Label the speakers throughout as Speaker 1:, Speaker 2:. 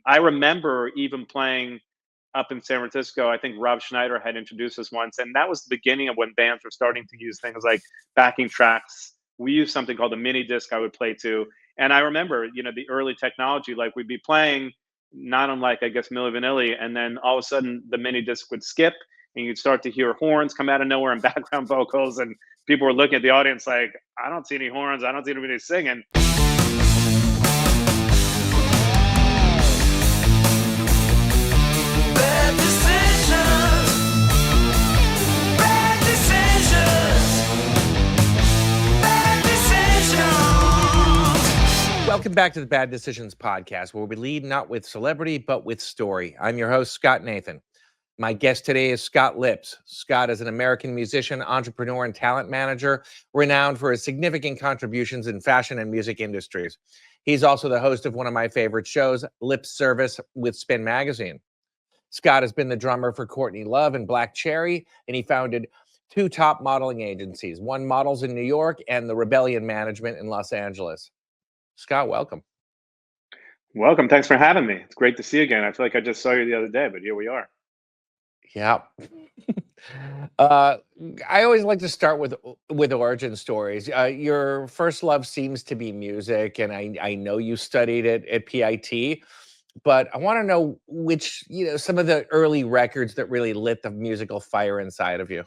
Speaker 1: I remember even playing up in San Francisco. I think Rob Schneider had introduced us once, and that was the beginning of when bands were starting to use things like backing tracks. We used something called a mini disc I would play to. And I remember, the early technology, like we'd be playing, not unlike, I guess, Milli Vanilli, and then all of a sudden the mini disc would skip and you'd start to hear horns come out of nowhere and background vocals. And people were looking at the audience like, I don't see any horns. I don't see anybody singing.
Speaker 2: Welcome back to the Bad Decisions podcast, where we lead not with celebrity, but with story. I'm your host, Scott Nathan. My guest today is Scott Lipps. Scott is an American musician, entrepreneur, and talent manager, renowned for his significant contributions in fashion and music industries. He's also the host of one of my favorite shows, Lip Service with Spin Magazine. Scott has been the drummer for Courtney Love and Black Cherry, and he founded two top modeling agencies, One Models in New York and the Rebellion Management in Los Angeles. Scott, welcome.
Speaker 1: Welcome. Thanks for having me. It's great to see you again. I feel like I just saw you the other day, but here we are.
Speaker 2: Yeah. I always like to start with origin stories. Your first love seems to be music, and I know you studied it at PIT, but I want to know which, some of the early records that really lit the musical fire inside of you.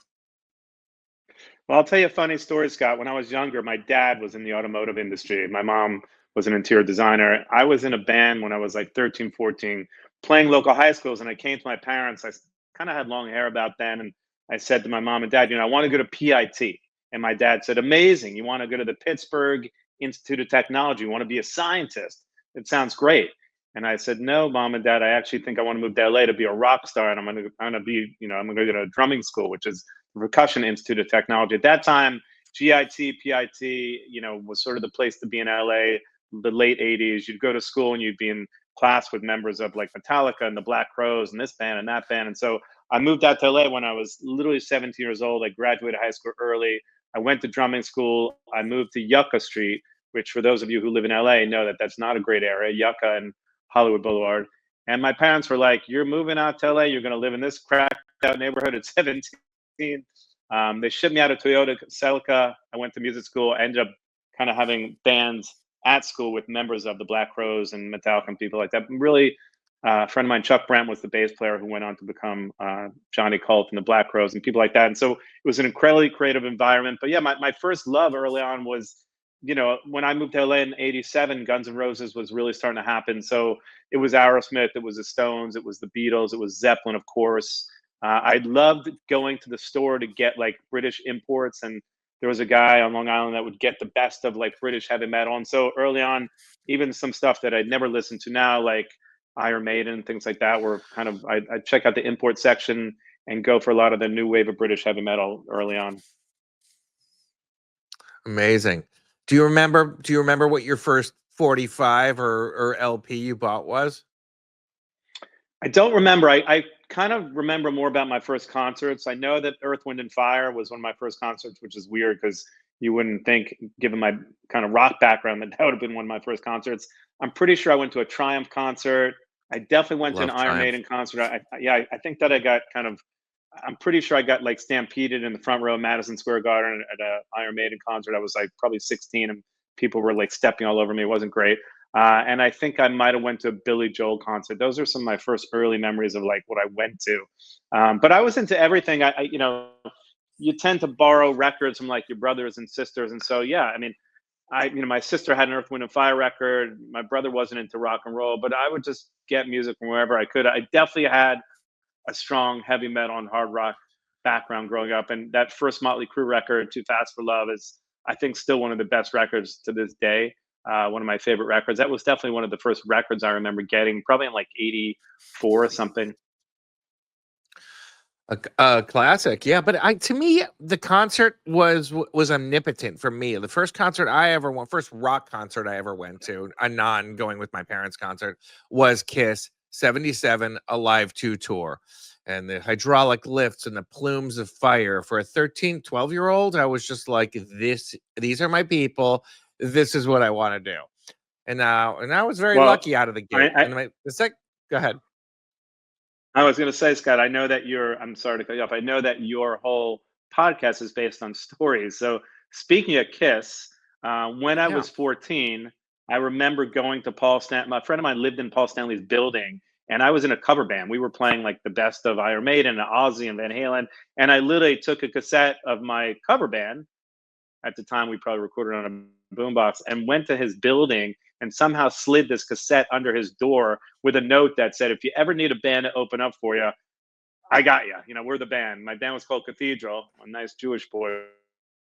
Speaker 1: Well, I'll tell you a funny story, Scott. When I was younger, my dad was in the automotive industry. My mom was an interior designer. I was in a band when I was like 13, 14, playing local high schools. And I came to my parents. I kind of had long hair about then. And I said to my mom and dad, I want to go to PIT. And my dad said, amazing. You want to go to the Pittsburgh Institute of Technology. You want to be a scientist. It sounds great. And I said, no, mom and dad, I actually think I want to move to LA to be a rock star. And I'm going to be, I'm going to go to a drumming school, which is the Percussion Institute of Technology. At that time, GIT, PIT, was sort of the place to be in LA, the late 80s. You'd go to school and you'd be in class with members of like Metallica and the Black Crowes and this band and that band. And so I moved out to LA when I was literally 17 years old. I graduated high school early. I went to drumming school. I moved to Yucca Street, which for those of you who live in LA know that that's not a great area, Yucca and Hollywood Boulevard. And my parents were like, you're moving out to LA. You're going to live in this cracked out neighborhood at 17. They shipped me out of Toyota Celica. I went to music school. I ended up kind of having bands at school with members of the Black Crowes and Metallica and people like that. Really, a friend of mine, Chuck Brent, was the bass player who went on to become Johnny Colt and the Black Crowes and people like that. And so it was an incredibly creative environment. But yeah, my first love early on was, when I moved to LA in '87, Guns N' Roses was really starting to happen. So it was Aerosmith, it was the Stones, it was the Beatles, it was Zeppelin, of course. I loved going to the store to get like British imports, and there was a guy on Long Island that would get the best of like British heavy metal. And so early on, even some stuff that I'd never listened to now, like Iron Maiden and things like that, were kind of, I'd check out the import section and go for a lot of the new wave of British heavy metal early on.
Speaker 2: Amazing. Do you remember what your first 45 or LP you bought was?
Speaker 1: I don't remember. I kind of remember more about my first concerts. I know that Earth, Wind and Fire was one of my first concerts, which is weird because you wouldn't think, given my kind of rock background, that would have been one of my first concerts. I'm pretty sure I went to a Triumph concert. I definitely went to an Iron Maiden concert. I think that I got I'm pretty sure I got like stampeded in the front row of Madison Square Garden at an Iron Maiden concert. I was like probably 16 and people were like stepping all over me. It wasn't great. And I think I might have went to a Billy Joel concert. Those are some of my first early memories of like what I went to. But I was into everything. You tend to borrow records from like your brothers and sisters. And so, yeah, I mean, my sister had an Earth, Wind and Fire record. My brother wasn't into rock and roll, but I would just get music from wherever I could. I definitely had a strong heavy metal and hard rock background growing up. And that first Motley Crue record, Too Fast for Love, is, I think, still one of the best records to this day. One of my favorite records. That was definitely one of the first records I remember getting, probably in like 84 or something.
Speaker 2: A classic, yeah. But to me, the concert was omnipotent for me. The first rock concert I ever went to, a non-going with my parents' concert, was Kiss 77 Alive 2 tour. And the hydraulic lifts and the plumes of fire. For a 13, 12-year-old, I was just like, these are my people. This is what I want to do. And I was very lucky out of the gate. Go ahead.
Speaker 1: I was going to say, Scott, I'm sorry to cut you off. I know that your whole podcast is based on stories. So, speaking of Kiss, when I
Speaker 2: Yeah.
Speaker 1: was 14, I remember going to Paul Stanley. A friend of mine lived in Paul Stanley's building, and I was in a cover band. We were playing like the best of Iron Maiden and Ozzy and Van Halen. And I literally took a cassette of my cover band. At the time, we probably recorded on a boombox and went to his building and somehow slid this cassette under his door with a note that said, "If you ever need a band to open up for you, I got you. You know, we're the band." My band was called Cathedral, a nice Jewish boy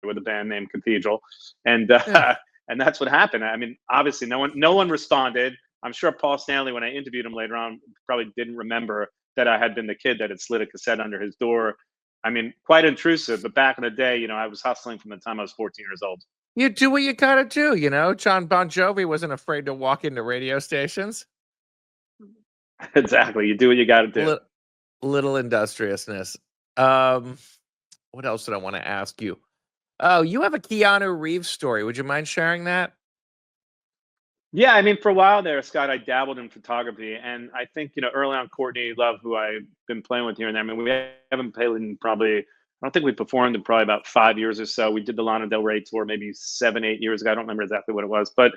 Speaker 1: with a band named Cathedral, and
Speaker 2: Yeah.
Speaker 1: and that's what happened. I mean, obviously, no one responded. I'm sure Paul Stanley, when I interviewed him later on, probably didn't remember that I had been the kid that had slid a cassette under his door. I mean, quite intrusive. But back in the day, I was hustling from the time I was 14 years old.
Speaker 2: You do what you gotta do, you know? John Bon Jovi wasn't afraid to walk into radio stations.
Speaker 1: Exactly. You do what you got to do.
Speaker 2: Lit Little industriousness. Um, what else did I wanna ask you? Oh, you have a Keanu Reeves story. Would you mind sharing that?
Speaker 1: Yeah, I mean, for a while there, Scott, I dabbled in photography, and I think early on, Courtney Love, who I've been playing with here and there. I mean, we haven't played in probably. I don't think we performed in probably about 5 years or so. We did the Lana Del Rey tour maybe 7, 8 years ago. I don't remember exactly what it was, but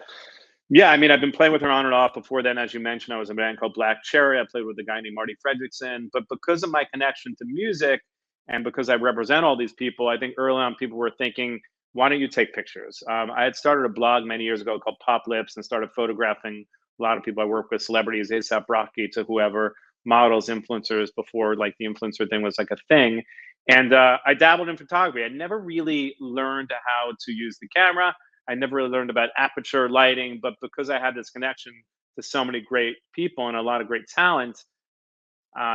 Speaker 1: yeah, I mean, I've been playing with her on and off. Before then, as you mentioned, I was in a band called Black Cherry. I played with a guy named Marty Fredrickson. But because of my connection to music and because I represent all these people, I think early on people were thinking, why don't you take pictures? I had started a blog many years ago called Pop Lips and started photographing a lot of people I work with, celebrities, ASAP Rocky to whoever, models, influencers, before like the influencer thing was like a thing. And I dabbled in photography. I never really learned how to use the camera. I never really learned about aperture lighting, but because I had this connection to so many great people and a lot of great talent,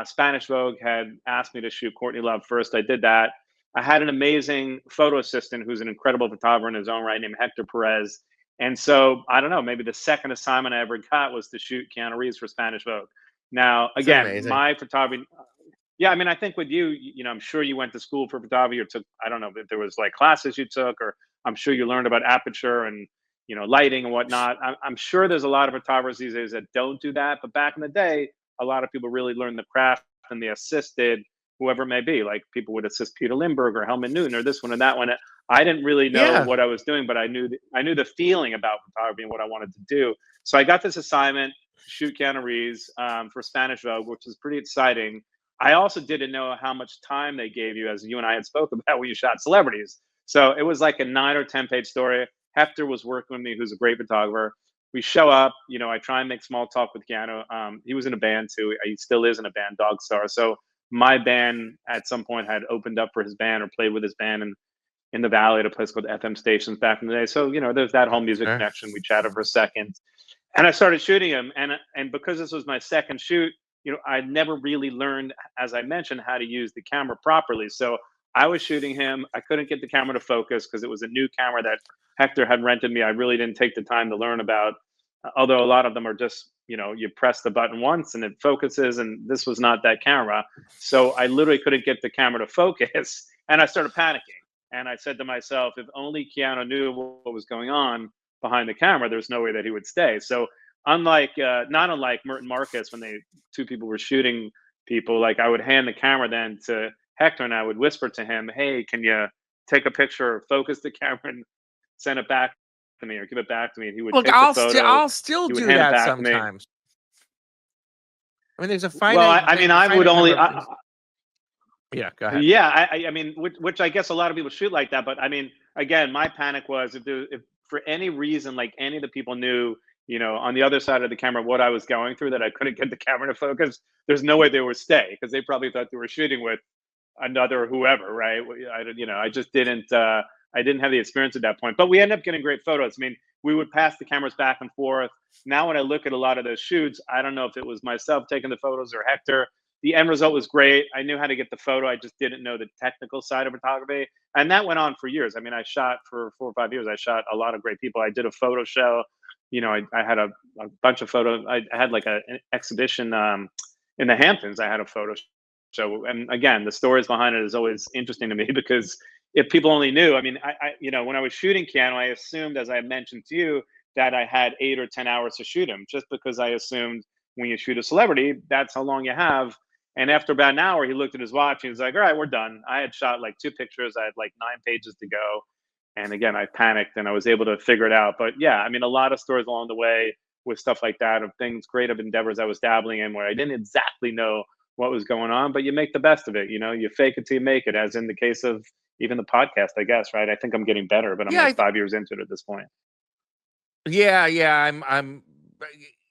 Speaker 1: Spanish Vogue had asked me to shoot Courtney Love first. I did that. I had an amazing photo assistant who's an incredible photographer in his own right, named Hector Perez. And so I don't know, maybe the second assignment I ever got was to shoot Keanu Reeves for Spanish Vogue. Now,
Speaker 2: It's
Speaker 1: again,
Speaker 2: amazing.
Speaker 1: my photography, yeah, I mean, I think with you, I'm sure you went to school for photography or took, I don't know if there was like classes you took, or I'm sure you learned about aperture and, lighting and whatnot. I'm sure there's a lot of photographers these days that don't do that. But back in the day, a lot of people really learned the craft and they assisted whoever it may be. Like people would assist Peter Lindbergh or Helmut Newton or this one and that one. I didn't really know
Speaker 2: Yeah.
Speaker 1: what I was doing, but I knew the feeling about photography and what I wanted to do. So I got this assignment to shoot Keanu Reeves for Spanish Vogue, which was pretty exciting. I also didn't know how much time they gave you, as you and I had spoke about when you shot celebrities. So it was like a 9 or 10 page story. Hector was working with me, who's a great photographer. We show up, I try and make small talk with Keanu. He was in a band too. He still is in a band, Dog Star. So my band at some point had opened up for his band or played with his band in the Valley at a place called FM Stations back in the day. So, there's that whole music
Speaker 2: Sure.
Speaker 1: connection. We chatted for a second. And I started shooting him. And because this was my second shoot, I never really learned, as I mentioned, how to use the camera properly. So I was shooting him. I couldn't get the camera to focus because it was a new camera that Hector had rented me. I really didn't take the time to learn about, although a lot of them are just, you press the button once and it focuses. And this was not that camera. So I literally couldn't get the camera to focus. And I started panicking. And I said to myself, if only Keanu knew what was going on behind the camera, there's no way that he would stay. So not unlike Merton Marcus, when two people were shooting people, like I would hand the camera then to Hector and I would whisper to him, "Hey, can you take a picture, focus the camera and send it back to me or give it back to me?" And he would
Speaker 2: Look,
Speaker 1: take the photo,
Speaker 2: I'll still
Speaker 1: he would
Speaker 2: do
Speaker 1: hand it
Speaker 2: that
Speaker 1: back to me.
Speaker 2: sometimes. I mean, there's a
Speaker 1: Well, I mean, I would
Speaker 2: finite
Speaker 1: only
Speaker 2: number of things. Yeah, go ahead.
Speaker 1: yeah, I mean, which I guess a lot of people shoot like that. But I mean, again, my panic was if for any reason, like any of the people knew, on the other side of the camera, what I was going through, that I couldn't get the camera to focus, there's no way they would stay because they probably thought they were shooting with another whoever, right? I just didn't. I didn't have the experience at that point. But we ended up getting great photos. I mean, we would pass the cameras back and forth. Now, when I look at a lot of those shoots, I don't know if it was myself taking the photos or Hector. The end result was great. I knew how to get the photo. I just didn't know the technical side of photography. And that went on for years. I mean, I shot for 4 or 5 years. I shot a lot of great people. I did a photo show. I had a bunch of photos. I had like an exhibition in the Hamptons. I had a photo show. And again, the stories behind it is always interesting to me because if people only knew, I mean, when I was shooting Keanu, I assumed, as I mentioned to you, that I had 8 or 10 hours to shoot him, just because I assumed when you shoot a celebrity, that's how long you have. And after about an hour, he looked at his watch and he's like, all right, we're done. I had shot like 2 pictures. I had like 9 pages to go. And again, I panicked and I was able to figure it out. But yeah, I mean, a lot of stories along the way with stuff like that, of things, creative endeavors I was dabbling in where I didn't exactly know what was going on, but you make the best of it. You fake it till you make it, as in the case of even the podcast, I guess, right? I think I'm getting better, but I'm
Speaker 2: Yeah,
Speaker 1: like 5 years into it at this point.
Speaker 2: yeah. I'm.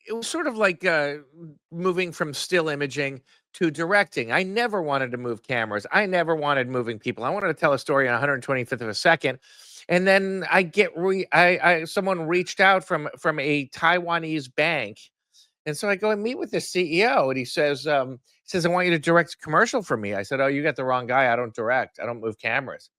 Speaker 2: It was sort of like moving from still imaging to directing. I never wanted to move cameras. I never wanted moving people. I wanted to tell a story in 125th of a second, and then someone reached out from a Taiwanese bank, and so I go and meet with the CEO, and he says, I want you to direct a commercial for me. I said, oh, you got the wrong guy. I don't direct. I don't move cameras,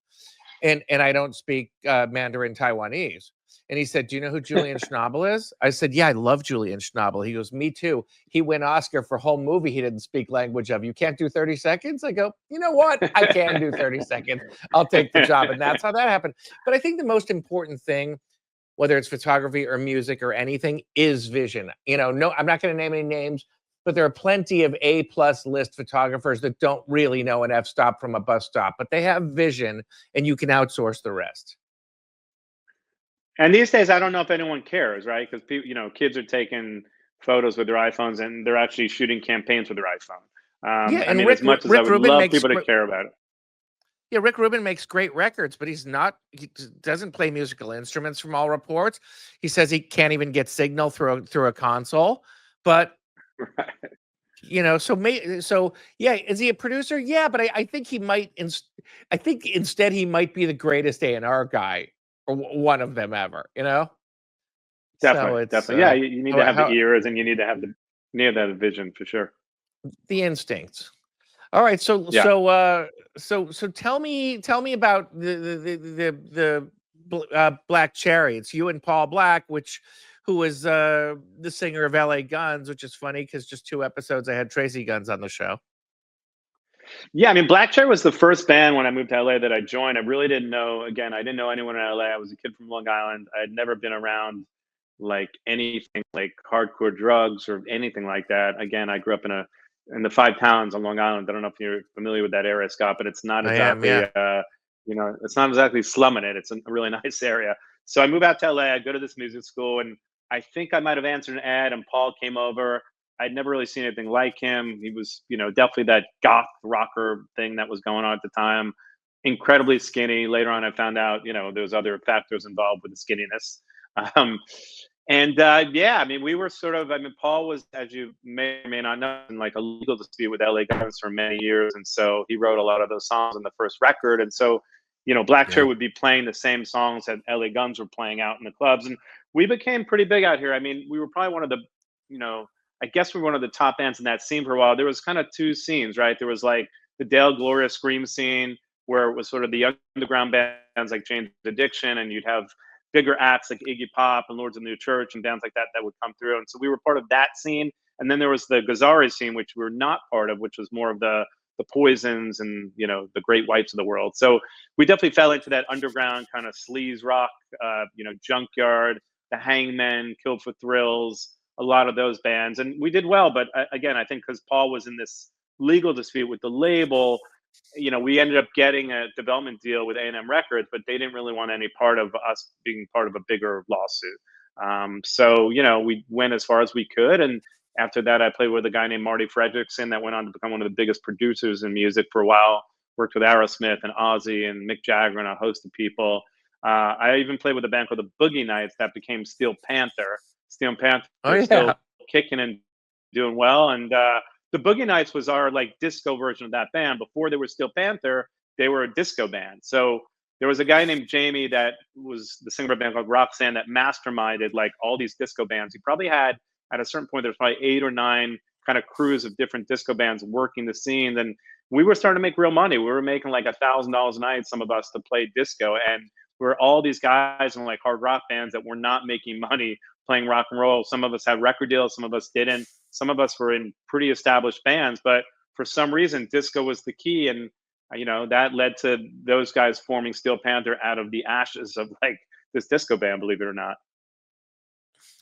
Speaker 2: and I don't speak Mandarin Taiwanese. And he said, do you know who Julian Schnabel is? I said, yeah, I love Julian Schnabel. He goes, me too. He won Oscar for a whole movie he didn't speak language of. You can't do 30 seconds? I go, you know what? I can do 30 seconds. I'll take the job. And that's how that happened. But I think the most important thing, whether it's photography or music or anything, is vision. No, I'm not going to name any names, but there are plenty of A+ list photographers that don't really know an f-stop from a bus stop, but they have vision and you can outsource the rest.
Speaker 1: And these days, I don't know if anyone cares, right? Because people, kids are taking photos with their iPhones and they're actually shooting campaigns with their iPhone.
Speaker 2: Yeah,
Speaker 1: I
Speaker 2: and
Speaker 1: mean, as much as I
Speaker 2: Rick
Speaker 1: would
Speaker 2: Rubin
Speaker 1: love
Speaker 2: makes
Speaker 1: people to care about it.
Speaker 2: Yeah, Rick Rubin makes great records, but he doesn't play musical instruments from all reports. He says he can't even get signal through a console. But so yeah, is he a producer? Yeah, but I think he might. I think instead he might be the greatest A&R guy, or one of them ever. So
Speaker 1: Definitely,
Speaker 2: it's
Speaker 1: definitely. Yeah, you need to have the
Speaker 2: how
Speaker 1: ears and you need to have the vision for sure.
Speaker 2: the instincts. All right,
Speaker 1: Yeah.
Speaker 2: so tell me about the Black Cherry. It's you and Paul Black, who is the singer of LA Guns, which is funny because just 2 episodes I had Tracy Guns on the show.
Speaker 1: Yeah, I mean, Black Chair was the first band when I moved to LA that I joined. I really didn't know, again, I didn't know anyone in LA. I was a kid from Long Island. I had never been around like anything like hardcore drugs or anything like that. Again, I grew up in the 5 towns on Long Island. I don't know if you're familiar with that area, Scott, but it's not
Speaker 2: I am,
Speaker 1: exactly
Speaker 2: yeah.
Speaker 1: it's not exactly slumming it. It's a really nice area. So I move out to LA, I go to this music school, and I think I might have answered an ad and Paul came over. I'd never really seen anything like him. He was, definitely that goth rocker thing that was going on at the time. Incredibly skinny. Later on, I found out, there was other factors involved with the skinniness. Um, yeah, I mean, we were sort of. I mean, Paul was, as you may or may not know, in like a legal dispute with LA Guns for many years, and so he wrote a lot of those songs on the first record. And so, Black Chair
Speaker 2: Yeah.
Speaker 1: would be playing the same songs that LA Guns were playing out in the clubs, and we became pretty big out here. I mean, we were probably one of the, you know, I guess we were one of the top bands in that scene for a while. There was kind of two scenes, right? There was like the Dale Gloria scream scene, where it was sort of the underground bands like Jane's Addiction, and you'd have bigger acts like Iggy Pop and Lords of the New Church and bands like that that would come through. And so we were part of that scene. And then there was the Gazzarri scene, which we were not part of, which was more of the Poisons and the Great Whites of the world. So we definitely fell into that underground kind of sleaze rock, Junkyard, the Hangmen, Killed for Thrills, a lot of those bands, and we did well. But again, I think because Paul was in this legal dispute with the label, we ended up getting a development deal with A&M Records, but they didn't really want any part of us being part of a bigger lawsuit. So we went as far as we could, and after that, I played with a guy named Marty Fredrickson that went on to become one of the biggest producers in music for a while. Worked with Aerosmith and Ozzy and Mick Jagger and a host of people. I even played with a band called the Boogie Nights that became Steel Panther. Steel Panther
Speaker 2: Oh
Speaker 1: is still
Speaker 2: yeah.
Speaker 1: kicking and doing well. And the Boogie Nights was our like disco version of that band. Before they were Steel Panther, they were a disco band. So there was a guy named Jamie that was the singer of a band called Roxanne that masterminded like all these disco bands. He probably had at a certain point there's probably 8 or 9 kind of crews of different disco bands working the scene. And we were starting to make real money. We were making like $1,000 a night, some of us, to play disco. And we're all these guys in like hard rock bands that were not making money playing rock and roll. Some of us had record deals, some of us didn't. Some of us were in pretty established bands, but for some reason, disco was the key. And, that led to those guys forming Steel Panther out of the ashes of like this disco band, believe it or not.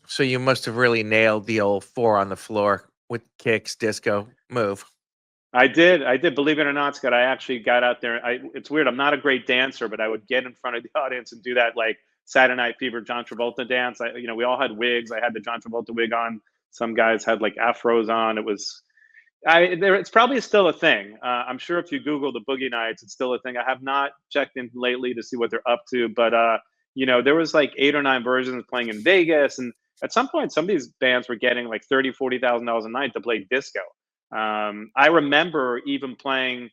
Speaker 2: So you must have really nailed the old 4 on the floor with kicks, disco move.
Speaker 1: I did. I did. Believe it or not, Scott, I actually got out there. It's weird. I'm not a great dancer, but I would get in front of the audience and do that like Saturday Night Fever, John Travolta dance. We all had wigs. I had the John Travolta wig on. Some guys had like afros on. It was it's probably still a thing. I'm sure if you Google the Boogie Nights, it's still a thing. I have not checked in lately to see what they're up to, but there was like 8 or 9 versions playing in Vegas, and at some point, some of these bands were getting like $30,000, $40,000 a night to play disco. I remember even playing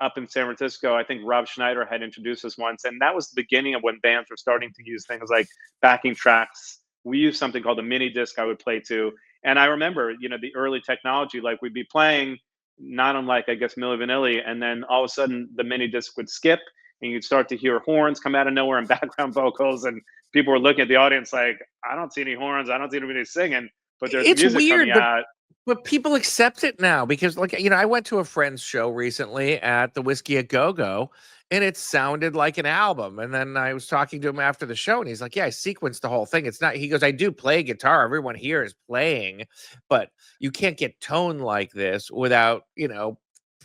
Speaker 1: up in San Francisco. I think Rob Schneider had introduced us once, and that was the beginning of when bands were starting to use things like backing tracks. We used something called a mini disc I would play to, and I remember, the early technology, like we'd be playing, not unlike I guess Milli Vanilli, and then all of a sudden the mini disc would skip, and you'd start to hear horns come out of nowhere and background vocals, and people were looking at the audience like, I don't see any horns, I don't see anybody singing, but there's
Speaker 2: It's
Speaker 1: music coming
Speaker 2: weird, but
Speaker 1: out.
Speaker 2: people accept it now because, like, I went to a friend's show recently at the Whiskey a Go Go, and it sounded like an album. And then I was talking to him after the show, and he's like, "Yeah, I sequenced the whole thing. It's not." He goes, "I do play guitar. Everyone here is playing, but you can't get tone like this without,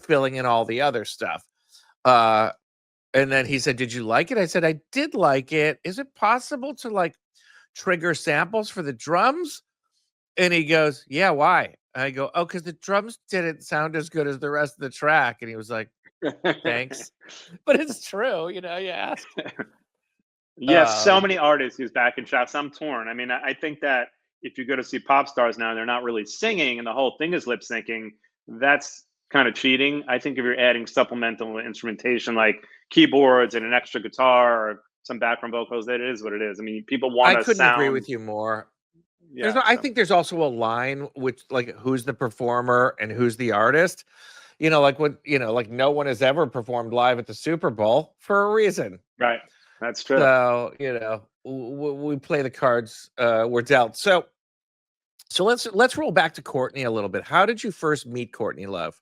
Speaker 2: filling in all the other stuff." Uh, and then he said, "Did you like it?" I said, "I did like it. Is it possible to like trigger samples for the drums?" And he goes, "Yeah, why?" I go, "Oh, because the drums didn't sound as good as the rest of the track." And he was like, "Thanks." But it's true, you ask.
Speaker 1: Yes, so
Speaker 2: Um,
Speaker 1: many artists use backing tracks. I'm torn. I mean, I think that if you go to see pop stars now, they're not really singing, and the whole thing is lip syncing. That's kind of cheating. I think if you're adding supplemental instrumentation like keyboards and an extra guitar or some background vocals, that is what it is. I mean, people want
Speaker 2: I
Speaker 1: to
Speaker 2: couldn't agree
Speaker 1: sound,
Speaker 2: with you more.
Speaker 1: yeah.
Speaker 2: I
Speaker 1: So
Speaker 2: think there's also a line which, like, who's the performer and who's the artist. Like when, like no one has ever performed live at the Super Bowl for a reason.
Speaker 1: right, that's true.
Speaker 2: So, we play the cards we're dealt. So let's roll back to Courtney a little bit. How did you first meet Courtney Love?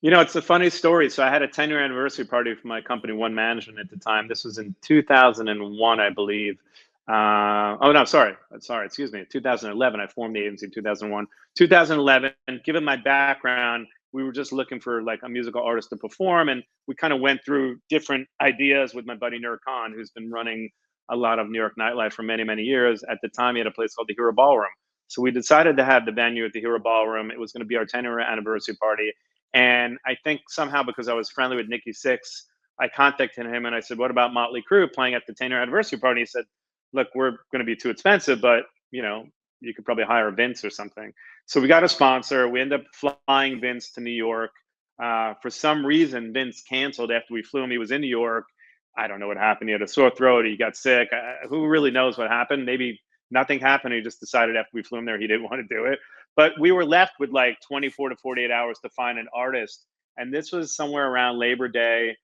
Speaker 1: It's a funny story. So I had a 10-year anniversary party for my company, One Management, at the time. This was in 2001, I believe. Oh no, sorry, excuse me. 2011. I formed the agency in 2001. 2011. Given my background, we were just looking for like a musical artist to perform, and we kind of went through different ideas with my buddy Nur Khan, who's been running a lot of New York nightlife for many, many years. At the time, he had a place called the Hero Ballroom. So we decided to have the venue at the Hero Ballroom. It was going to be our 10-year anniversary party. And I think somehow because I was friendly with Nikki Sixx, I contacted him and I said, "What about Motley Crue playing at the 10-year anniversary party?" He said, "Look, we're going to be too expensive, but you could probably hire Vince or something." So we got a sponsor. We ended up flying Vince to New York. For some reason, Vince canceled after we flew him. He was in New York. I don't know what happened. He had a sore throat. He got sick. Who really knows what happened? Maybe nothing happened. He just decided after we flew him there he didn't want to do it. But we were left with like 24 to 48 hours to find an artist. And this was somewhere around Labor Day.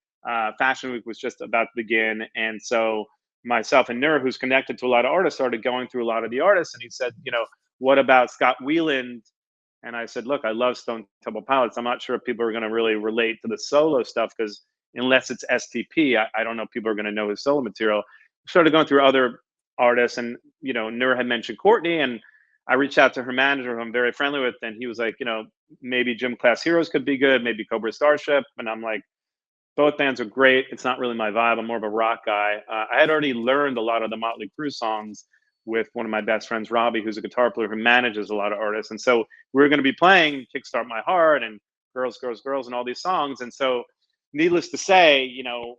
Speaker 1: Fashion Week was just about to begin. And so myself and Nur, who's connected to a lot of artists, started going through a lot of the artists. And he said, "What about Scott Weiland?" And I said, "Look, I love Stone Temple Pilots. I'm not sure if people are going to really relate to the solo stuff because unless it's STP, I don't know if people are going to know his solo material." Started going through other artists, and Nur had mentioned Courtney, and I reached out to her manager, who I'm very friendly with, and he was like, maybe Gym Class Heroes could be good, maybe Cobra Starship, and I'm like, both bands are great. It's not really my vibe. I'm more of a rock guy. I had already learned a lot of the Motley Crue songs with one of my best friends, Robbie, who's a guitar player who manages a lot of artists. And so we were going to be playing Kickstart My Heart and Girls, Girls, Girls, and all these songs. And so, needless to say,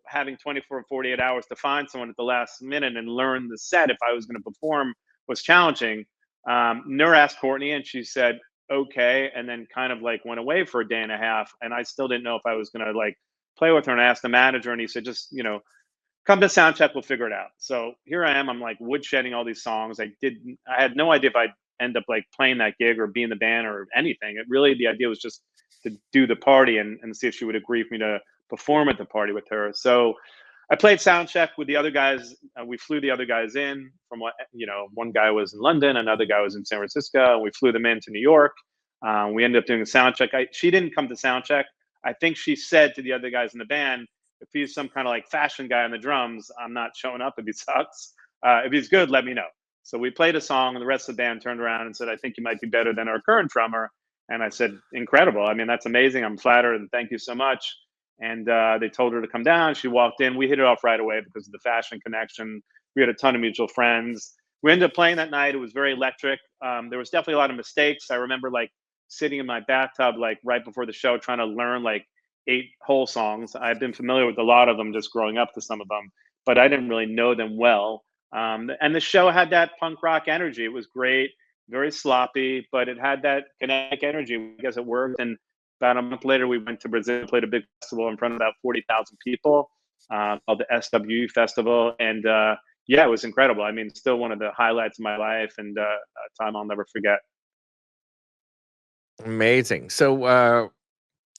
Speaker 1: having 24 or 48 hours to find someone at the last minute and learn the set if I was going to perform was challenging. Nur asked Courtney, and she said, okay, and then kind of like went away for a day and a half. And I still didn't know if I was going to like play with her, and I asked the manager, and he said, just, come to sound check, we'll figure it out. So here I am, I'm like woodshedding all these songs. I had no idea if I'd end up like playing that gig or be in the band or anything. It really, the idea was just to do the party and see if she would agree for me to perform at the party with her. So I played sound check with the other guys. We flew the other guys in from one guy was in London, another guy was in San Francisco. And we flew them into New York. We ended up doing a sound check. She didn't come to sound check. I think she said to the other guys in the band, if he's some kind of like fashion guy on the drums, I'm not showing up if he sucks. If he's good, let me know. So we played a song, and the rest of the band turned around and said, "I think you might be better than our current drummer." And I said, "Incredible! I mean, that's amazing. I'm flattered, and thank you so much." And they told her to come down. She walked in. We hit it off right away because of the fashion connection. We had a ton of mutual friends. We ended up playing that night. It was very electric. There was definitely a lot of mistakes. I remember like sitting in my bathtub like right before the show trying to learn like 8 whole songs. I've been familiar with a lot of them just growing up to some of them, but I didn't really know them well. And the show had that punk rock energy. It was great, very sloppy, but it had that kinetic energy. I guess it worked. And about a month later, we went to Brazil, played a big festival in front of about 40,000 people, called the SWE Festival. And yeah, it was incredible. I mean, still one of the highlights of my life, and a time I'll never forget.
Speaker 2: Amazing. So,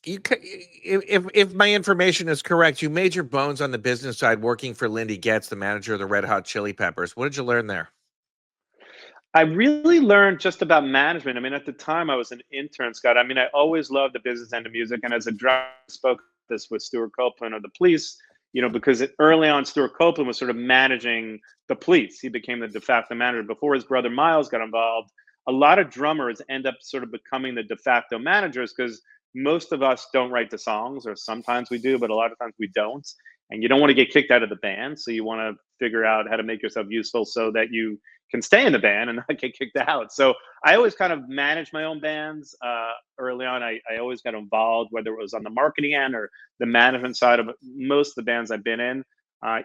Speaker 2: if my information is correct, you made your bones on the business side working for Lindy Getz, the manager of the Red Hot Chili Peppers. What did you learn there?
Speaker 1: I really learned just about management. I mean, at the time I was an intern, Scott. I mean, I always loved the business end of music. And as a drummer, I spoke this with Stuart Copeland of the Police, because early on, Stuart Copeland was sort of managing the Police. He became the de facto manager before his brother Miles got involved. A lot of drummers end up sort of becoming the de facto managers because most of us don't write the songs, or sometimes we do, but a lot of times we don't. And you don't want to get kicked out of the band. So you want to figure out how to make yourself useful so that you can stay in the band and not get kicked out. So I always kind of managed my own bands. Early on, I always got involved, whether it was on the marketing end or the management side of most of the bands I've been in.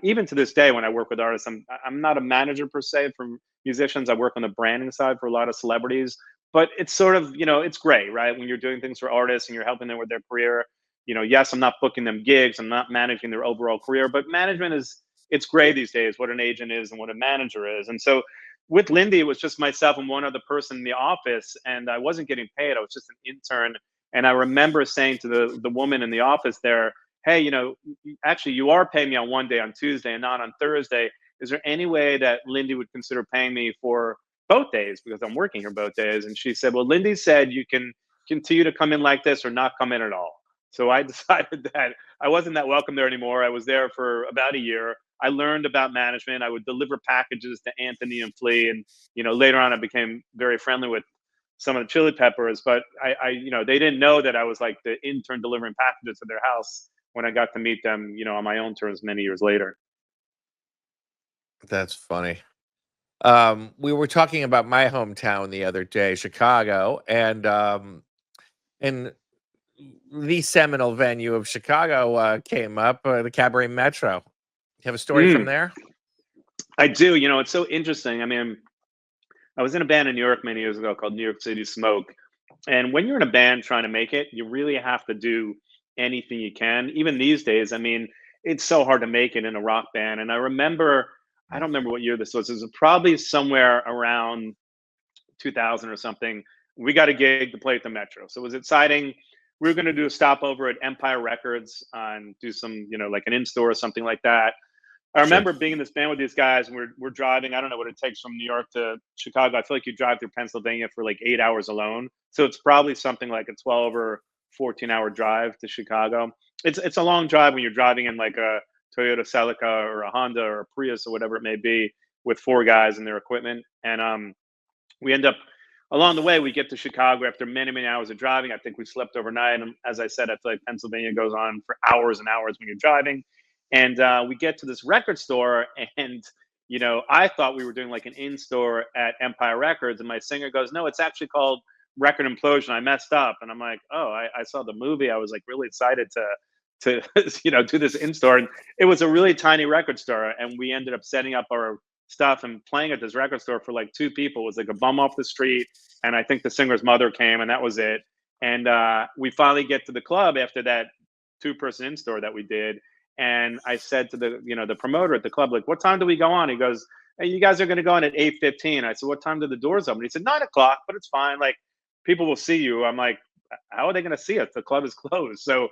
Speaker 1: Even to this day, when I work with artists, I'm not a manager per se for musicians. I work on the branding side for a lot of celebrities, but it's sort of, it's great, right? When you're doing things for artists and you're helping them with their career. Yes, I'm not booking them gigs, I'm not managing their overall career, but management is, it's gray these days, what an agent is and what a manager is. And so with Lindy, it was just myself and one other person in the office, and I wasn't getting paid. I was just an intern. And I remember saying to the woman in the office there, "Hey, actually, you are paying me on one day, on Tuesday, and not on Thursday. Is there any way that Lindy would consider paying me for both days because I'm working here both days?" And she said, "Well, Lindy said you can continue to come in like this or not come in at all." So I decided that I wasn't that welcome there anymore. I was there for about a year. I learned about management. I would deliver packages to Anthony and Flea, and later on, I became very friendly with some of the Chili Peppers. But they didn't know that I was like the intern delivering packages to their house when I got to meet them, on my own terms many years later.
Speaker 2: That's funny. We were talking about my hometown the other day, Chicago, and the seminal venue of Chicago came up, the Cabaret Metro. You have a story from
Speaker 1: Mm,
Speaker 2: there?
Speaker 1: I do. It's so interesting. I mean, I was in a band in New York many years ago called New York City Smoke. And when you're in a band trying to make it, you really have to do anything you can. Even these days, I mean, it's so hard to make it in a rock band. And I remember, I don't remember what year this was. It was probably somewhere around 2000 or something. We got a gig to play at the Metro. So it was exciting. We were going to do a stopover at Empire Records and do some, like an in store or something like that. I
Speaker 2: Sure.
Speaker 1: remember being in this band with these guys, and we're driving. I don't know what it takes from New York to Chicago. I feel like you drive through Pennsylvania for like 8 hours alone. So it's probably something like a 12 or 14-hour drive to Chicago. It's a long drive when you're driving in like a Toyota Celica or a Honda or a Prius or whatever it may be with 4 guys and their equipment. And we end up along the way, we get to Chicago after many, many hours of driving. I think we slept overnight. And as I said, I feel like Pennsylvania goes on for hours and hours when you're driving. And we get to this record store, and I thought we were doing like an in-store at Empire Records, and my singer goes, "No, it's actually called Record Implosion. I messed up." And I'm like, "Oh, I saw the movie. I was like really excited to do this in-store." And it was a really tiny record store, and we ended up setting up our stuff and playing at this record store for like 2 people. It was like a bum off the street, and I think the singer's mother came, and that was it. And we finally get to the club after that 2-person in-store that we did. And I said to the promoter at the club, like, "What time do we go on?" He goes, "Hey, you guys are going to go on at 8:15." I said, "What time do the doors open?" He said, 9 o'clock, but it's fine. Like, people will see you. I'm like, "How are they going to see us? The club is closed." So,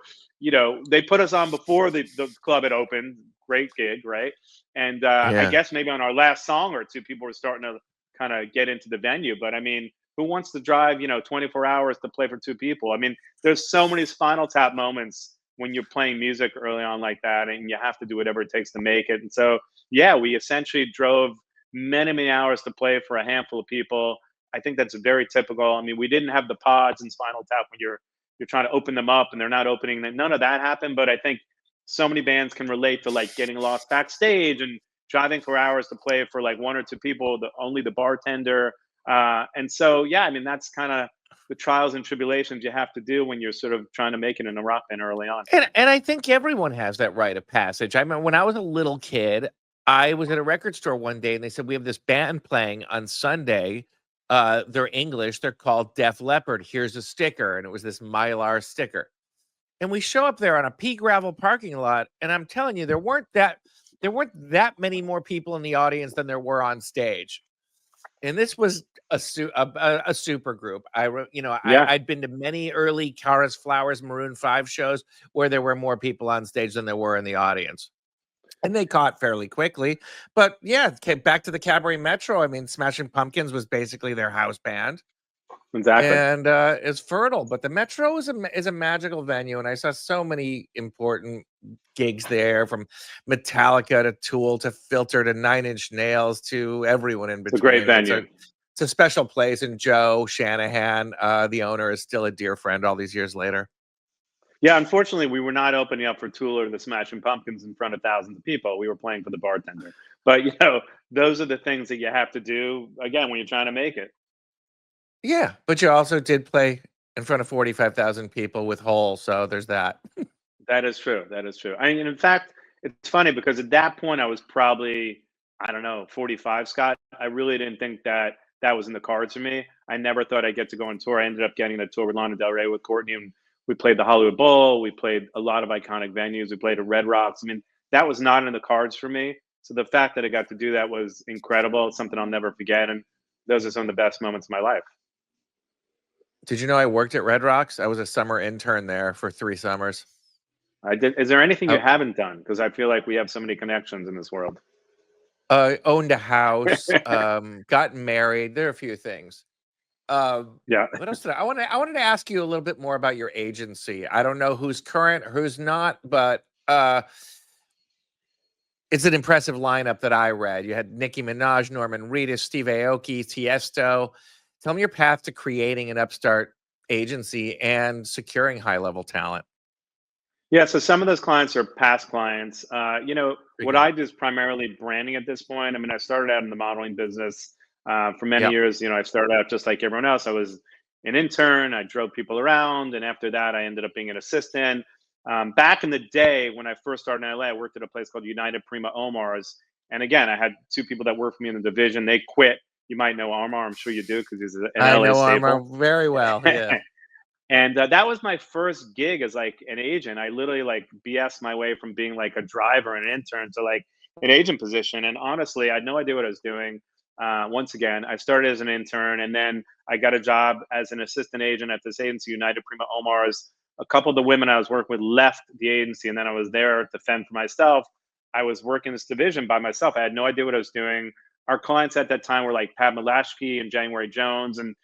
Speaker 1: they put us on before the club had opened. Great gig, right? And I
Speaker 2: Yeah.
Speaker 1: guess maybe on our last song or two, people were starting to kind of get into the venue. But I mean, who wants to drive, 24 hours to play for 2 people? I mean, there's so many Spinal Tap moments when you're playing music early on like that, and you have to do whatever it takes to make it. And so, yeah, we essentially drove many, many hours to play for a handful of people. I think that's very typical. I mean, we didn't have the pods and Spinal Tap when you're trying to open them up and they're not opening them. None of that happened. But I think so many bands can relate to like getting lost backstage and driving for hours to play for like one or two people, only the bartender. And so, yeah, I mean, that's kind of the trials and tribulations you have to do when you're sort of trying to make it in a rock band early on.
Speaker 2: And I think everyone has that rite of passage. I remember when I was a little kid, I was at a record store one day and they said, "We have this band playing on Sunday. They're English. They're called Def Leppard. Here's a sticker." And it was this Mylar sticker. And we show up there on a pea gravel parking lot, and I'm telling you, there weren't that many more people in the audience than there were on stage. And this was a super group.
Speaker 1: Yeah.
Speaker 2: I'd been to many early Cars, Flowers, Maroon 5 shows where there were more people on stage than there were in the audience. And they caught fairly quickly. But yeah, came back to the Cabaret Metro. I mean, Smashing Pumpkins was basically their house band.
Speaker 1: Exactly.
Speaker 2: And it's fertile. But the Metro is a magical venue. And I saw so many important gigs there, from Metallica to Tool to Filter to Nine Inch Nails to everyone in
Speaker 1: It's a great
Speaker 2: between.
Speaker 1: venue.
Speaker 2: It's a special place. And Joe Shanahan, the owner, is still a dear friend all these years later.
Speaker 1: Yeah, unfortunately, we were not opening up for Tool or the Smashing Pumpkins in front of thousands of people. We were playing for the bartender. But those are the things that you have to do again when you're trying to make it.
Speaker 2: Yeah, but you also did play in front of 45,000 people with Hole, so there's that.
Speaker 1: That is true. That is true. I mean, in fact, it's funny because at that point I was probably, I don't know, 45, Scott. I really didn't think that that was in the cards for me. I never thought I'd get to go on tour. I ended up getting a tour with Lana Del Rey with Courtney, and we played the Hollywood Bowl. We played a lot of iconic venues. We played at Red Rocks. I mean, that was not in the cards for me. So the fact that I got to do that was incredible. It's something I'll never forget. And those are some of the best moments of my life.
Speaker 2: Did you know I worked at Red Rocks? I was a summer intern there for 3 summers.
Speaker 1: I did. Is there anything you
Speaker 2: Oh,
Speaker 1: haven't done? Because I feel like we have so many connections in this world.
Speaker 2: owned a house, got married. There are a few things.
Speaker 1: Yeah.
Speaker 2: What else did I wanted to ask you a little bit more about your agency. I don't know who's current, who's not, but it's an impressive lineup that I read. You had Nicki Minaj, Norman Reedus, Steve Aoki, Tiesto. Tell me your path to creating an upstart agency and securing high-level talent.
Speaker 1: Yeah, so some of those clients are past clients. What
Speaker 2: Okay.
Speaker 1: I do is primarily branding at this point. I mean, I started out in the modeling business for many
Speaker 2: Yep.
Speaker 1: years. I started out just like everyone else. I was an intern. I drove people around, and after that, I ended up being an assistant. Back in the day when I first started in LA, I worked at a place called United Prima Omar's, and again, I had two people that worked for me in the division. They quit. You might know Omar. I'm sure you do because he's an
Speaker 2: I
Speaker 1: LA
Speaker 2: know Armor
Speaker 1: staple.
Speaker 2: very well. Yeah.
Speaker 1: And that was my first gig as like an agent. I literally like BS my way from being like a driver and an intern to like an agent position. And honestly, I had no idea what I was doing. Once again, I started as an intern, and then I got a job as an assistant agent at this agency, United Prima Omar's. A couple of the women I was working with left the agency, and then I was there to fend for myself. I was working this division by myself. I had no idea what I was doing. Our clients at that time were like Pat Malashki and January Jones, and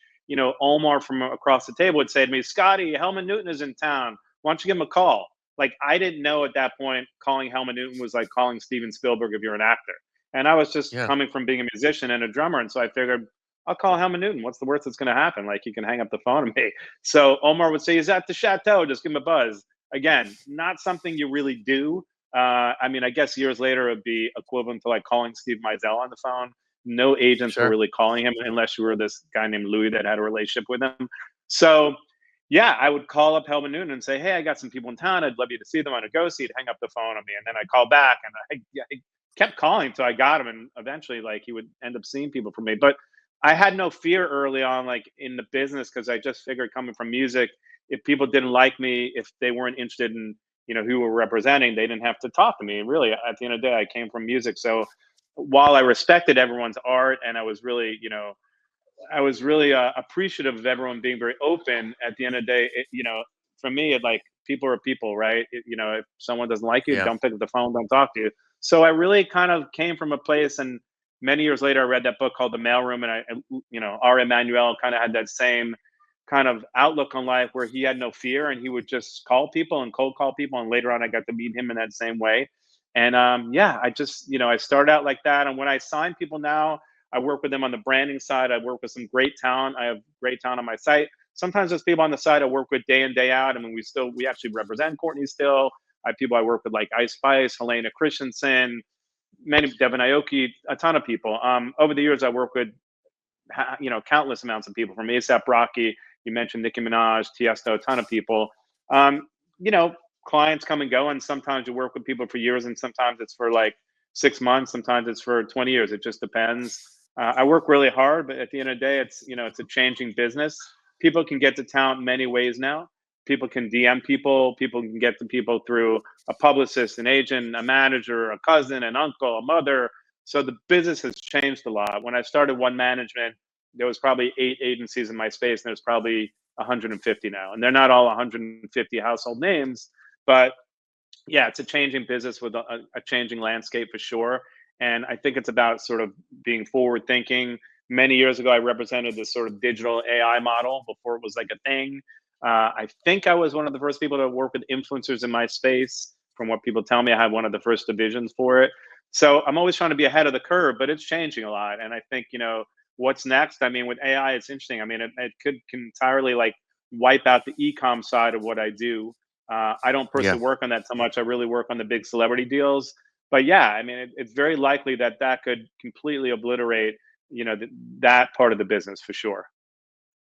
Speaker 1: Omar from across the table would say to me, "Scotty, Helmut Newton is in town. Why don't you give him a call?" Like, I didn't know at that point calling Helmut Newton was like calling Steven Spielberg if you're an actor. And I was just
Speaker 2: Yeah.
Speaker 1: coming from being a musician and a drummer. And so I figured, I'll call Helmut Newton. What's the worst that's going to happen? Like, he can hang up the phone to me. So Omar would say, "He's at the chateau. Just give him a buzz." Again, not something you really do. I mean, I guess years later, it'd be equivalent to like calling Steve Meisel on the phone. No agents were
Speaker 2: Sure.
Speaker 1: really calling him unless you were this guy named Louis that had a relationship with him. So, yeah, I would call up Helmut Newton and say, "Hey, I got some people in town. I'd love you to see them on a go." He'd hang up the phone on me, and then I call back, and I kept calling until I got him, and eventually, like, he would end up seeing people for me. But I had no fear early on, like in the business, because I just figured coming from music, if people didn't like me, if they weren't interested in who we're representing, they didn't have to talk to me. And really, at the end of the day, I came from music, so while I respected everyone's art and I was really appreciative of everyone being very open. At the end of the day, for me, it like people are people, right? If someone doesn't like you,
Speaker 2: Yeah.
Speaker 1: don't pick up the phone, don't talk to you. So I really kind of came from a place, and many years later, I read that book called The Mailroom, and R. Emanuel kind of had that same kind of outlook on life where he had no fear and he would just call people and cold call people. And later on, I got to meet him in that same way. And yeah, I just, I started out like that. And when I sign people now, I work with them on the branding side. I work with some great talent. I have great talent on my site. Sometimes there's people on the side I work with day in, day out. I mean, we actually represent Courtney still. I have people I work with like Ice Spice, Helena Christensen, many Devin Aoki, a ton of people. Over the years, I work with countless amounts of people, from ASAP Rocky. You mentioned Nicki Minaj, Tiesto, a ton of people. Um, you know, Clients come and go, and sometimes you work with people for years, and sometimes it's for like 6 months, sometimes it's for 20 years. It just depends. I work really hard, but at the end of the day, it's a changing business. People can get to talent many ways now. People can DM people. People can get to people through a publicist, an agent, a manager, a cousin, an uncle, a mother. So the business has changed a lot. When I started One Management, there was probably 8 agencies in my space, and there's probably 150 now. And they're not all 150 household names, but yeah, it's a changing business with a changing landscape for sure. And I think it's about sort of being forward thinking. Many years ago, I represented this sort of digital AI model before it was like a thing. I think I was one of the first people to work with influencers in my space. From what people tell me, I had one of the first divisions for it. So I'm always trying to be ahead of the curve, but it's changing a lot. And I think, what's next? I mean, with AI, it's interesting. I mean, it can entirely like wipe out the e-com side of what I do. I don't
Speaker 2: Yeah.
Speaker 1: personally work on that so much. I really work on the big celebrity deals. But yeah, I mean, it's very likely that could completely obliterate, that part of the business for sure.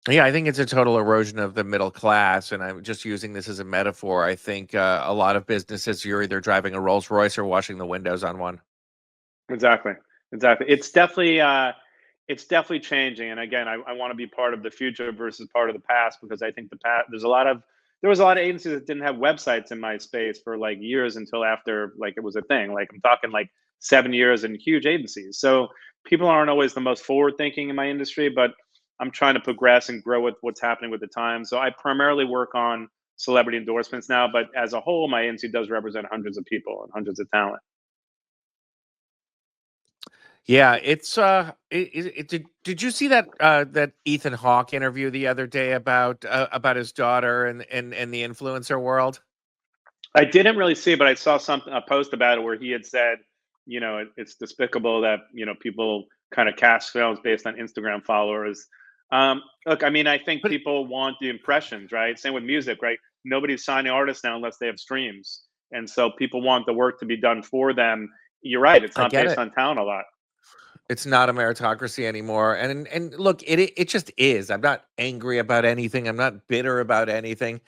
Speaker 2: Yeah, I think it's a total erosion of the middle class, and I'm just using this as a metaphor. I think a lot of businesses, you're either driving a Rolls Royce or washing the windows on one.
Speaker 1: Exactly. Exactly. It's definitely changing. And again, I want to be part of the future versus part of the past, because I think the past there was a lot of agencies that didn't have websites in my space for like years until after like it was a thing. Like I'm talking like 7 years in huge agencies. So people aren't always the most forward thinking in my industry, but I'm trying to progress and grow with what's happening with the times. So I primarily work on celebrity endorsements now, but as a whole, my agency does represent hundreds of people and hundreds of talent.
Speaker 2: Yeah, it's did you see that that Ethan Hawke interview the other day about his daughter and the influencer world?
Speaker 1: I didn't really see it, but I saw a post about it where he had said, it's despicable that people kind of cast films based on Instagram followers. Look, I mean, I think
Speaker 2: But
Speaker 1: people want the impressions, right? Same with music, right? Nobody's signing artists now unless they have streams, and so people want the work to be done for them. You're right; it's
Speaker 2: I
Speaker 1: not
Speaker 2: get
Speaker 1: based
Speaker 2: it.
Speaker 1: on talent a lot.
Speaker 2: It's not a meritocracy anymore, and look, it just is. I'm not angry about anything. I'm not bitter about anything.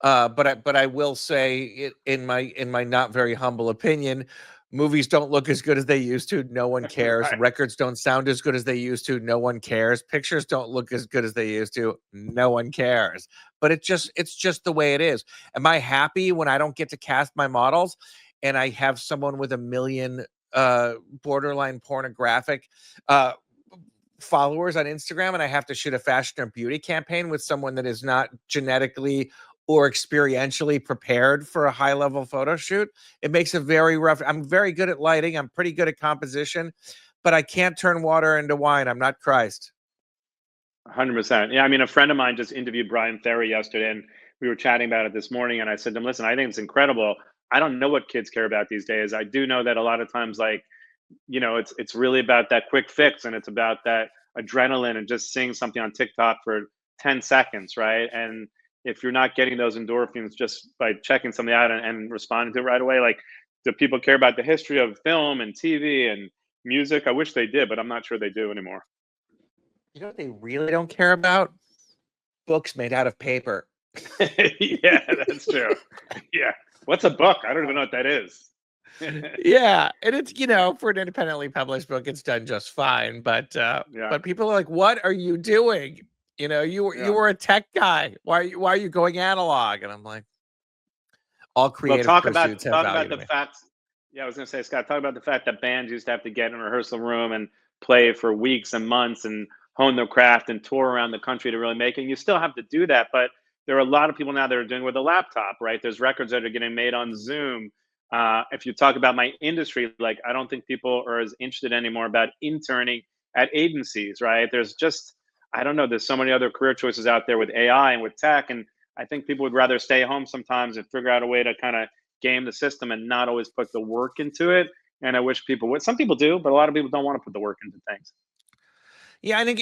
Speaker 2: But I will say it in my not very humble opinion, movies don't look as good as they used to. No one cares.
Speaker 1: Right.
Speaker 2: Records don't sound as good as they used to. No one cares. Pictures don't look as good as they used to. No one cares. But it's just the way it is. Am I happy when I don't get to cast my models and I have someone with a million borderline pornographic uh followers on Instagram and I have to shoot a fashion or beauty campaign with someone that is not genetically or experientially prepared for a high level photo shoot? It makes it very rough. I'm very good at lighting. I'm pretty good at composition, but I can't turn water into wine. I'm not Christ.
Speaker 1: 100%. Yeah, I mean, a friend of mine just interviewed Brian Ferry yesterday, and we were chatting about it this morning. And I said to him, "Listen, I think it's incredible. I don't know what kids care about these days. I do know that a lot of times, like, it's really about that quick fix, and it's about that adrenaline and just seeing something on TikTok for 10 seconds, right? And if you're not getting those endorphins just by checking something out and responding to it right away, like, do people care about the history of film and TV and music? I wish they did, but I'm not sure they do anymore."
Speaker 2: You know what they really don't care about? Books made out of paper.
Speaker 1: Yeah, that's true. Yeah. What's a book? I don't even know what that is.
Speaker 2: Yeah, and it's, for an independently published book, it's done just fine. But
Speaker 1: Yeah.
Speaker 2: but people are like, "What are you doing? You
Speaker 1: Yeah.
Speaker 2: were a tech guy. Why are you going analog?" And I'm like, all
Speaker 1: Well,
Speaker 2: creative
Speaker 1: talk about
Speaker 2: pursuits have
Speaker 1: talk
Speaker 2: value
Speaker 1: about
Speaker 2: to
Speaker 1: the
Speaker 2: me.
Speaker 1: facts. Yeah, I was gonna say, Scott, talk about the fact that bands used to have to get in a rehearsal room and play for weeks and months and hone their craft and tour around the country to really make it. And you still have to do that, but there are a lot of people now that are doing it with a laptop, right? There's records that are getting made on Zoom. If you talk about my industry, like I don't think people are as interested anymore about interning at agencies, right? I don't know, there's so many other career choices out there with AI and with tech, and I think people would rather stay home sometimes and figure out a way to kind of game the system and not always put the work into it. And I wish people would. Some people do, but a lot of people don't want to put the work into things.
Speaker 2: Yeah, I think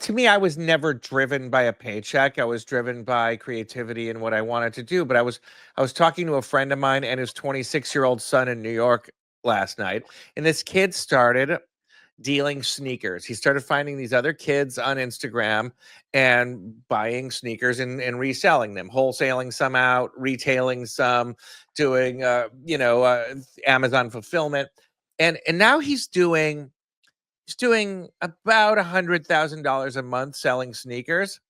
Speaker 2: to me, I was never driven by a paycheck. I was driven by creativity and what I wanted to do. But I was talking to a friend of mine and his 26-year-old son in New York last night, and this kid started dealing sneakers. He started finding these other kids on Instagram and buying sneakers and reselling them, wholesaling some out, retailing some, doing Amazon fulfillment, and now he's doing about $100,000 a month selling sneakers.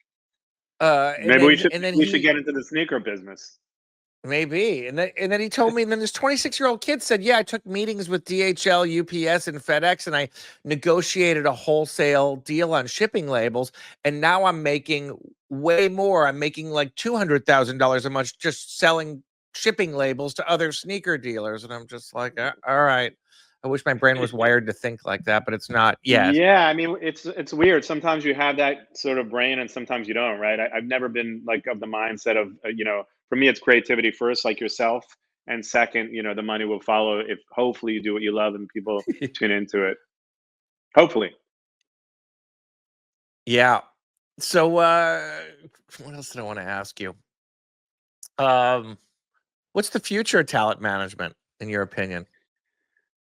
Speaker 2: And
Speaker 1: Maybe we
Speaker 2: then
Speaker 1: should
Speaker 2: and then
Speaker 1: we should
Speaker 2: he
Speaker 1: get into the sneaker business.
Speaker 2: maybe and then he told me, and then this 26-year-old kid said, "Yeah, I took meetings with DHL, UPS, and FedEx, and I negotiated a wholesale deal on shipping labels, and now I'm making way more. I'm making like $200,000 a month just selling shipping labels to other sneaker dealers." And I'm just like, all right. I wish my brain was wired to think like that, but it's not yet.
Speaker 1: Yeah, I mean, it's weird. Sometimes you have that sort of brain, and sometimes you don't, right? I've never been like of the mindset of for me, it's creativity first, like yourself, and second, the money will follow if hopefully you do what you love and people tune into it. Hopefully.
Speaker 2: Yeah. So, what else did I want to ask you? Um, what's the future of talent management, in your opinion?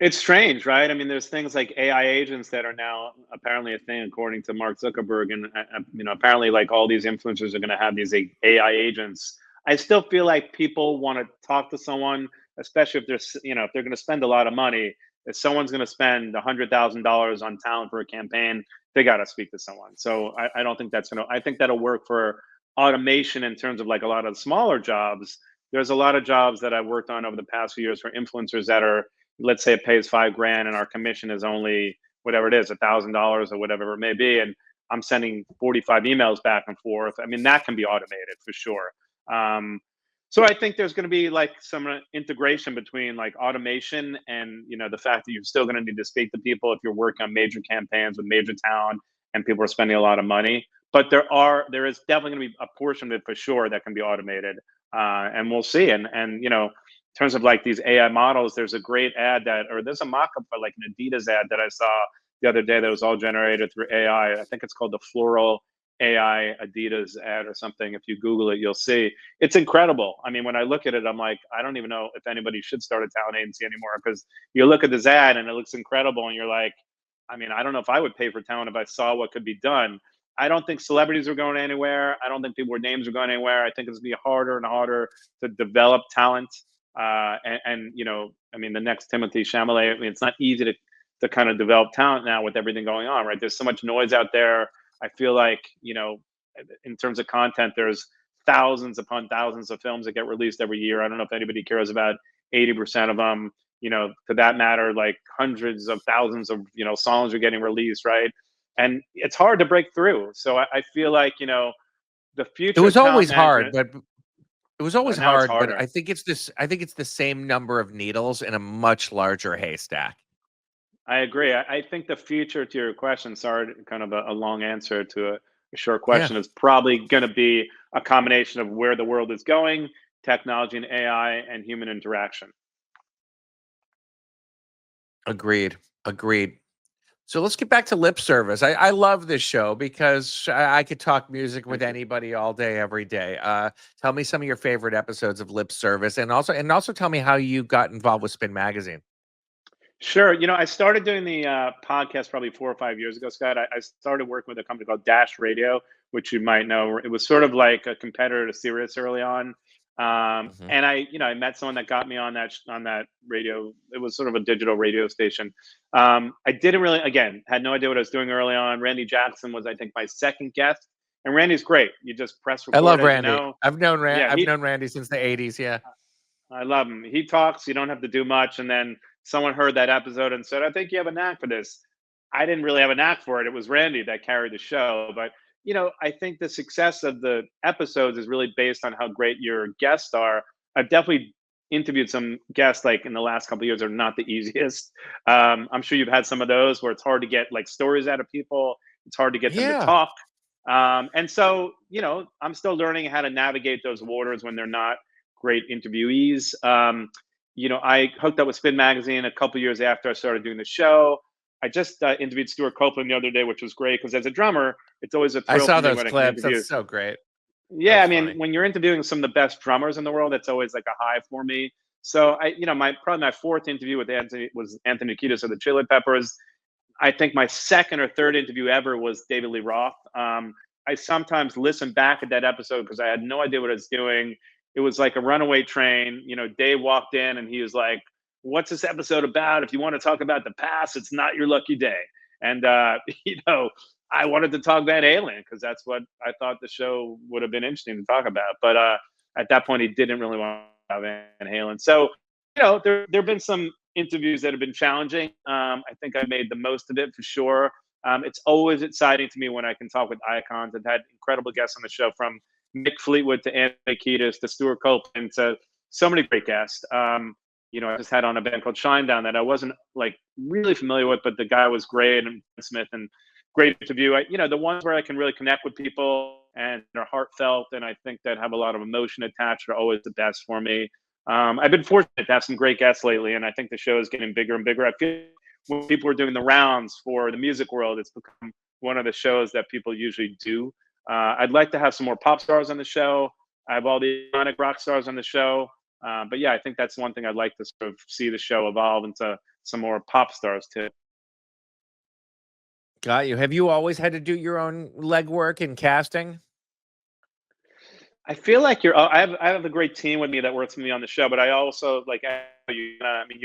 Speaker 1: It's strange, right? I mean, there's things like AI agents that are now apparently a thing, according to Mark Zuckerberg, and apparently, like all these influencers are going to have these AI agents. I still feel like people want to talk to someone, especially if if they're going to spend a lot of money. If someone's going to spend $100,000 on talent for a campaign, they got to speak to someone. So I don't think that's going to. I think that'll work for automation in terms of like a lot of smaller jobs. There's a lot of jobs that I've worked on over the past few years for influencers that are, let's say it pays 5 grand and our commission is only whatever it is, $1,000 or whatever it may be, and I'm sending 45 emails back and forth. I mean, that can be automated for sure. um, so I think there's going to be like some integration between like automation and the fact that you're still going to need to speak to people if you're working on major campaigns with major talent and people are spending a lot of money. But there is definitely going to be a portion of it for sure that can be automated. And we'll see. And in terms of like these AI models, there's a great ad or there's a mock-up for like an Adidas ad that I saw the other day that was all generated through AI. I think it's called the Floral AI Adidas ad or something. If you Google it, you'll see it's incredible. I mean, when I look at it, I'm like, I don't even know if anybody should start a talent agency anymore, because you look at this ad and it looks incredible, and you're like, I mean, I don't know if I would pay for talent if I saw what could be done. I don't think celebrities are going anywhere. I don't think people with names are going anywhere. I think it's going to be harder and harder to develop talent. And I mean, the next Timothy Chalamet. I mean, it's not easy to kind of develop talent now with everything going on, right? There's so much noise out there. I feel like in terms of content, there's thousands upon thousands of films that get released every year. I don't know if anybody cares about 80% of them. To that matter, like hundreds of thousands of songs are getting released, right? And it's hard to break through. So I feel like the
Speaker 2: It
Speaker 1: future
Speaker 2: was
Speaker 1: of talent
Speaker 2: always hard,
Speaker 1: management.
Speaker 2: but it was always
Speaker 1: Now it's
Speaker 2: hard, but
Speaker 1: harder.
Speaker 2: I think it's the same number of needles in a much larger haystack.
Speaker 1: I agree. I think the future, to your question, sorry, kind of a long answer to a short
Speaker 2: Yeah,
Speaker 1: question, is probably going to be a combination of where the world is going, technology and AI, and human interaction.
Speaker 2: agreed. Agreed. So let's get back to lip service. I love this show because I could talk music with
Speaker 1: Thank you.
Speaker 2: anybody all day, every day. Tell me some of your favorite episodes of Lip Service, and also tell me how you got involved with Spin Magazine.
Speaker 1: Sure. I started doing the podcast probably 4 or 5 years ago, Scott. I started working with a company called Dash Radio, which you might know. It was sort of like a competitor to Sirius early on.
Speaker 2: Mhm.
Speaker 1: And I met someone that got me on that radio. It was sort of a digital radio station. I didn't really, again, had no idea what I was doing early on. Randy Jackson was, I think, my second guest, and Randy's great. You just press
Speaker 2: I
Speaker 1: record,
Speaker 2: love
Speaker 1: as you
Speaker 2: Randy.
Speaker 1: know. Yeah,
Speaker 2: I've known Randy since the '80s. Yeah.
Speaker 1: I love him. He talks, you don't have to do much. And then someone heard that episode and said, I think you have a knack for this. I didn't really have a knack for it. It was Randy that carried the show. But, I think the success of the episodes is really based on how great your guests are. I've definitely interviewed some guests like in the last couple of years are not the easiest. I'm sure you've had some of those where it's hard to get like stories out of people. It's hard to get them to
Speaker 2: Yeah.
Speaker 1: talk. And so, I'm still learning how to navigate those waters when they're not great interviewees. I hooked up with Spin Magazine a couple years after I started doing the show. I just interviewed Stuart Copeland the other day, which was great because as a drummer, it's always a
Speaker 2: I
Speaker 1: thrill
Speaker 2: saw
Speaker 1: for me
Speaker 2: those
Speaker 1: when I can
Speaker 2: clips.
Speaker 1: interview.
Speaker 2: That's so great. That
Speaker 1: Yeah,
Speaker 2: was
Speaker 1: I mean,
Speaker 2: funny.
Speaker 1: when you're interviewing some of the best drummers in the world, it's always like a high for me. So probably my fourth interview with Anthony was Anthony Kiedis of the Chili Peppers. I think my second or third interview ever was David Lee Roth. I sometimes listen back at that episode because I had no idea what I was doing. It was like a runaway train. Dave walked in and he was like, "What's this episode about? If you want to talk about the past, it's not your lucky day." And I wanted to talk Van Halen because that's what I thought the show would have been interesting to talk about. But at that point, he didn't really want to talk Van Halen. So there have been some interviews that have been challenging. I think I made the most of it for sure. It's always exciting to me when I can talk with icons. I've had incredible guests on the show, from Mick Fleetwood to Anthony Kiedis to Stuart Copeland to so many great guests. I just had on a band called Shinedown that I wasn't like really familiar with, but the guy was great, and Smith, and great interview. The ones where I can really connect with people and are heartfelt, and I think that have a lot of emotion attached, are always the best for me. I've been fortunate to have some great guests lately, and I think the show is getting bigger and bigger. I feel when people are doing the rounds for the music world, it's become one of the shows that people usually do. I'd like to have some more pop stars on the show. I have all the iconic rock stars on the show. But yeah, I think that's one thing I'd like to sort of see the show evolve into some more pop stars too.
Speaker 2: Got you. Have you always had to do your own legwork in casting?
Speaker 1: I feel like I have a great team with me that works with me on the show, but I also you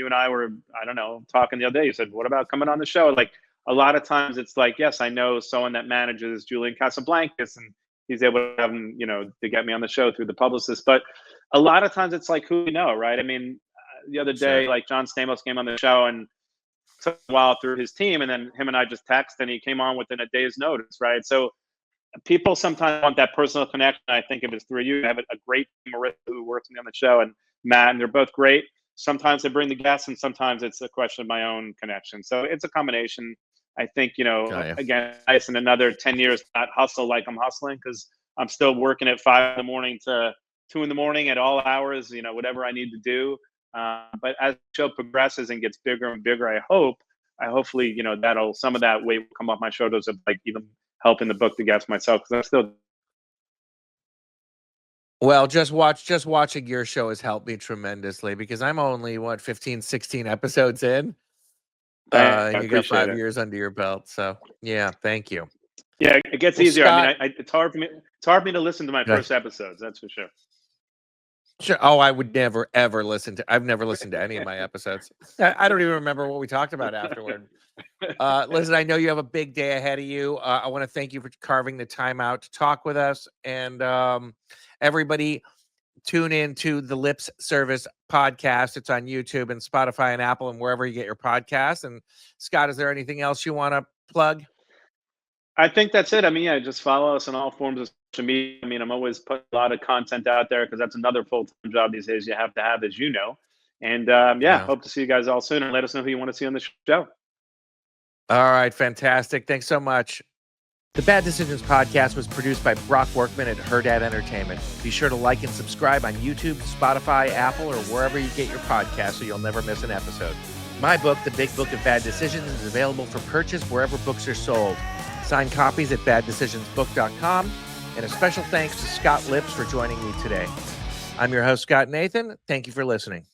Speaker 1: and I were, I don't know, talking the other day. You said, "What about coming on the show?" Like a lot of times, it's like, yes, I know someone that manages Julian Casablancas, and he's able to have him, to get me on the show through the publicist. But a lot of times, it's like who you know, right? I mean, the other day,
Speaker 2: Sure.
Speaker 1: like John Stamos came on the show and took a while through his team, and then him and I just texted, and he came on within a day's notice, right? So people sometimes want that personal connection. I think if it's through you, I have a great Marissa who works with me on the show, and Matt, and they're both great. Sometimes they bring the guests, and sometimes it's a question of my own connection. So it's a combination. I think,
Speaker 2: Got you.
Speaker 1: again, nice in another 10 years, not hustle like I'm hustling, because I'm still working at 5 in the morning to 2 in the morning at all hours, whatever I need to do. But as the show progresses and gets bigger and bigger, hopefully, that'll, some of that weight will come off my shoulders of like even helping the book the guests myself, because I'm still.
Speaker 2: Well, just watching your show has helped me tremendously because I'm only 15, 16 episodes in.
Speaker 1: I
Speaker 2: And you got
Speaker 1: appreciate
Speaker 2: 5
Speaker 1: it.
Speaker 2: years under your belt. So yeah, thank you.
Speaker 1: Yeah, it gets
Speaker 2: Well,
Speaker 1: easier.
Speaker 2: Scott,
Speaker 1: It's hard for me. It's hard for me to listen to my
Speaker 2: Go
Speaker 1: first episodes. That's for sure.
Speaker 2: sure. Oh, I would never ever listen to. I've never listened to any of my episodes. I don't even remember what we talked about afterward. Listen, I know you have a big day ahead of you. I want to thank you for carving the time out to talk with us, and everybody, tune in to the Lips Service podcast. It's on YouTube and Spotify and Apple and wherever you get your podcasts. And Scott, is there anything else you want to plug?
Speaker 1: I think that's it. I mean, yeah, just follow us on all forms of social media. I mean, I'm always putting a lot of content out there because that's another full-time job these days you have to have, as you know. And yeah,
Speaker 2: Yeah.
Speaker 1: hope to see you guys all soon, and let us know who you want to see on the show.
Speaker 2: All right, fantastic. Thanks so much. The Bad Decisions podcast was produced by Brock Workman at Her Dad Entertainment. Be sure to like and subscribe on YouTube, Spotify, Apple, or wherever you get your podcasts so you'll never miss an episode. My book, The Big Book of Bad Decisions, is available for purchase wherever books are sold. Signed copies at baddecisionsbook.com. And a special thanks to Scott Lips for joining me today. I'm your host, Scott Nathan. Thank you for listening.